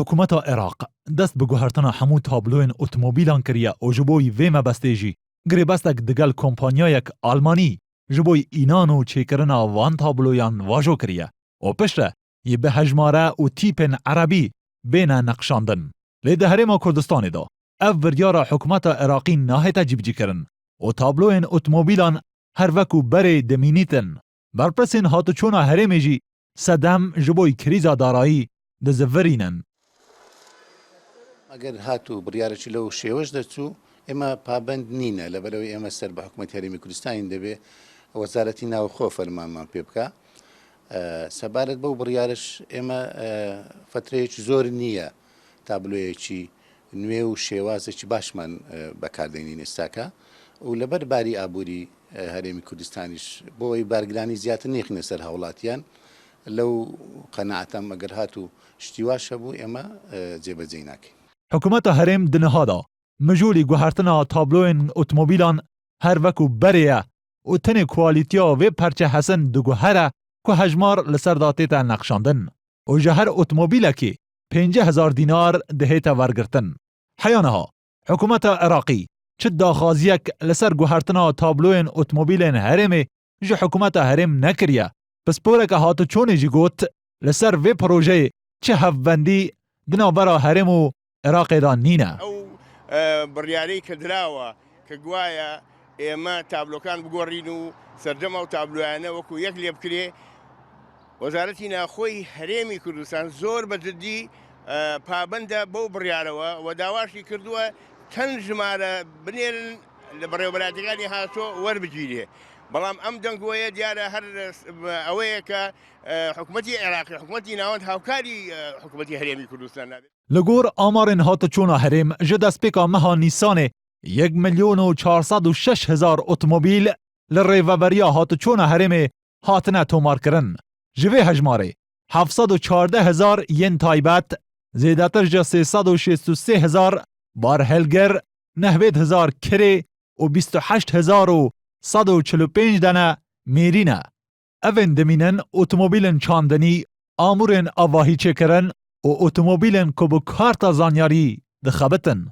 حکومت عراق دست به گوهرتنا همو تابلوین اتومبیلان کریه و جبوی ویمه بستیجی گری بستک دگل کمپانیایک آلمانی جبوی اینانو چیکرنا وان تابلویان واجو کریه و پشته یه به هجماره و تیپن عربی بین نقشاندن. لیده هرما کردستانی دا اف وریارا حکومت عراقی ناهیتا جیبجی کرن و تابلوین اتومبیلان هر وکو بره دمینیتن. برپرسین هاتو چونا هرمی جی صدم جبوی کریزا دارایی دزورینن. اگر هاتو بریارچی لو شیوش دچو اما پابند نینه لبروی اما سر به حکومت هرمی کردستان دبی وزارتی ناو خو فرمان پیبکا سبارت بو بریارش اما فتره زور نیه تابلوی چی نوێ و شێوازێکی باشمان بەکاردێنین ئێستاکە و لەبەر باری ئابووری هەرێمی کوردستانیش بۆی بارگرانی زیاتر نێخینە سەر هەوڵاتیان لەو قەناعەتەم ئەگەر هات و شتی واش هەبوو ئێمە جێبەجێ ناکەین. حکومەتە هەرێم دنەهادا مژولی گوهرتنا تابلۆین ئۆتۆمۆبیلان هەر وەکو بەرەیە و tenê kwalîtiya vê perçe hesin diguhere ku hejmar li ser da tête nexşandin û ji her otomobîlekê 50,000 dînar dihête wergirtin. Heyanaha, hikûmeta Iraqî çi daxwaziyek li ser guhertina tabloyên otomobîlên herêmê ji hikûmeta herêm nekiriye. Pisporeke hatiçûnê jî got li ser vê projeyê çi hevbendî di navbera herêm û Iraqê da nîne. Ew biryarî kirawe ki guya ئێمە تابلۆکان بگۆڕین و سەردەما و تابلویانە وەکو یەک لێ بکرێ. وەزارەتی ناخۆی هەرێمی کوردستان زۆر بەجددی پابندە بەو بڕیارەوە و داواشی کردووە چەند ژمارە بنێرن لە بەڕێوەبەراتەکانی هاتۆ وەربگیرێ. بەڵام ئەم دەنگوەیە دیارە هەر ئەوەیە کە حکوومەتی عێراقی حکوومەتی ناوەند هاوکاری حکوومەتی هەرێمی کوردستان نابێت. لەگۆر ئامارên هاتەچوونا herêm ji destpêka meha Nîsanê 1,406,000 otomobîl li rêveberiya hatiçûna herêmê hatine tomarkirin. Ji vê hejmarê 714,000 yên taybet, zêdetir ji 363,000 barhelger, 90,000 kirê û 28,145 dene mêrîne. Evên dimînin otomobîlên çandinî, amûrên avahî çêkirin û otomobîlên ku bi karta zanyarî dixebitin.